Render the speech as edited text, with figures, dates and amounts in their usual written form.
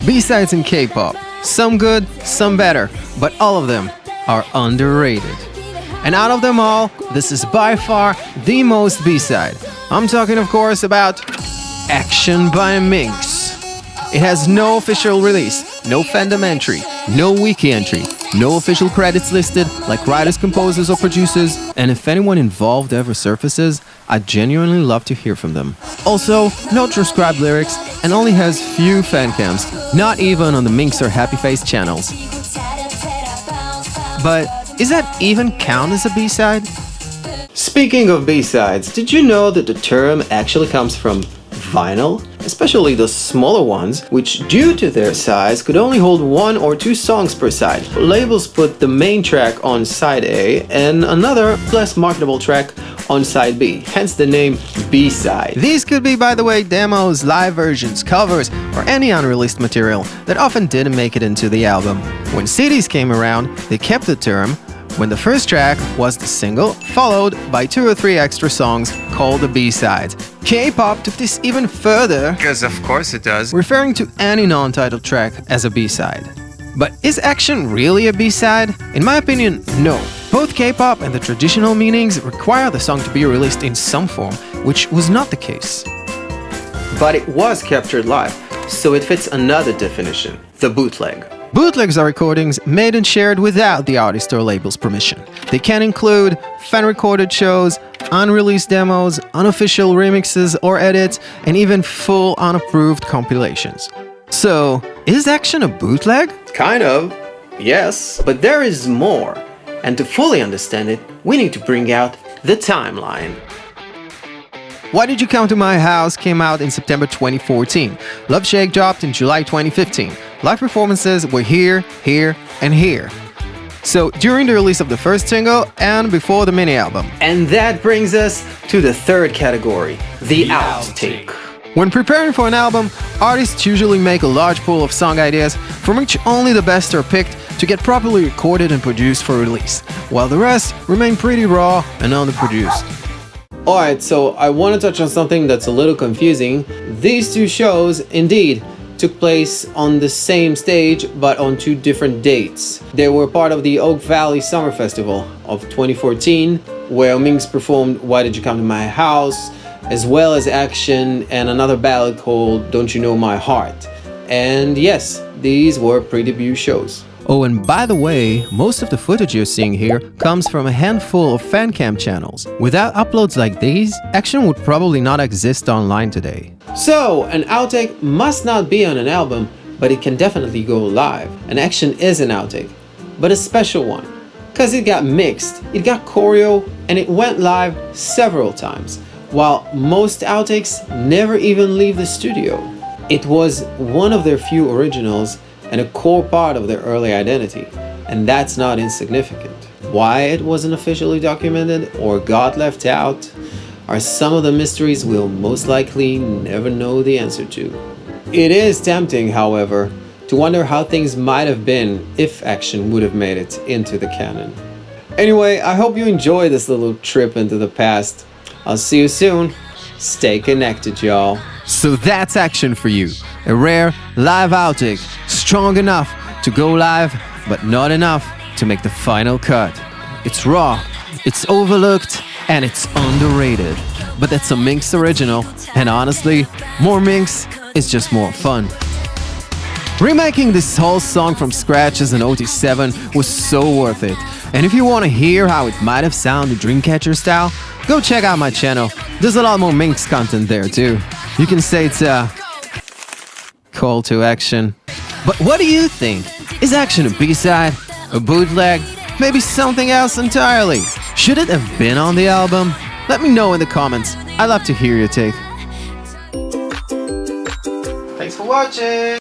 B-sides in K-pop. Some good, some better, but all of them are underrated. And out of them all, this is by far the most B-side. I'm talking, of course, about Action by Minx. It has no official release, no fandom entry, no wiki entry, no official credits listed like writers, composers, or producers, and if anyone involved ever surfaces, I'd genuinely love to hear from them. Also, no transcribed lyrics, and only has few fancams, not even on the Minx or Happy Face channels. But is that even count as a B-side? Speaking of B-sides, did you know that the term actually comes from vinyl? Especially the smaller ones, which due to their size could only hold 1 or 2 songs per side. Labels put the main track on side A and another less marketable track on side B, hence the name B-side. These could be, by the way, demos, live versions, covers, or any unreleased material that often didn't make it into the album. When CDs came around, they kept the term when the first track was the single, followed by 2 or 3 extra songs called the B-sides. K-pop took this even further, because of course it does, referring to any non-titled track as a B-side. But is Action really a B-side? In my opinion, no. Both K-pop and the traditional meanings require the song to be released in some form, which was not the case. But it was captured live, so it fits another definition, the bootleg. Bootlegs are recordings made and shared without the artist or label's permission. They can include fan-recorded shows, unreleased demos, unofficial remixes or edits, and even full unapproved compilations. So, is Action a bootleg? Kind of, yes, but there is more. And to fully understand it, we need to bring out the timeline. Why Did You Come to My House came out in September 2014. Love Shake dropped in July 2015. Live performances were here, and here. So during the release of the first single and before the mini-album. And that brings us to the third category, the outtake. When preparing for an album, artists usually make a large pool of song ideas from which only the best are picked to get properly recorded and produced for release, while the rest remain pretty raw and underproduced. Alright, so I want to touch on something that's a little confusing. These two shows, indeed, took place on the same stage but on 2 different dates. They were part of the Oak Valley Summer Festival of 2014, where Minx performed Why Did You Come to My House, as well as Action and another ballad called Don't You Know My Heart. And yes, these were pre-debut shows. Oh, and by the way, most of the footage you're seeing here comes from a handful of Fancam channels. Without uploads like these, Action would probably not exist online today. So, an outtake must not be on an album, but it can definitely go live. And Action is an outtake, but a special one. Cause it got mixed, it got choreo, and it went live several times, while most outtakes never even leave the studio. It was one of their few originals and a core part of their early identity, and that's not insignificant. Why it wasn't officially documented or got left out are some of the mysteries we'll most likely never know the answer to. It is tempting, however, to wonder how things might have been if Action would have made it into the canon. Anyway, I hope you enjoy this little trip into the past. I'll see you soon. Stay connected, y'all. So that's Action for you. A rare live outtake, strong enough to go live, but not enough to make the final cut. It's raw, it's overlooked, and it's underrated. But that's a Minx original, and honestly, more Minx is just more fun. Remaking this whole song from scratch as an OT7 was so worth it. And if you want to hear how it might have sounded Dreamcatcher style, go check out my channel. There's a lot more Minx content there too. You can say it's a call to action. But what do you think? Is Action a B-side? A bootleg? Maybe something else entirely? Should it have been on the album? Let me know in the comments. I'd love to hear your take. Thanks for watching!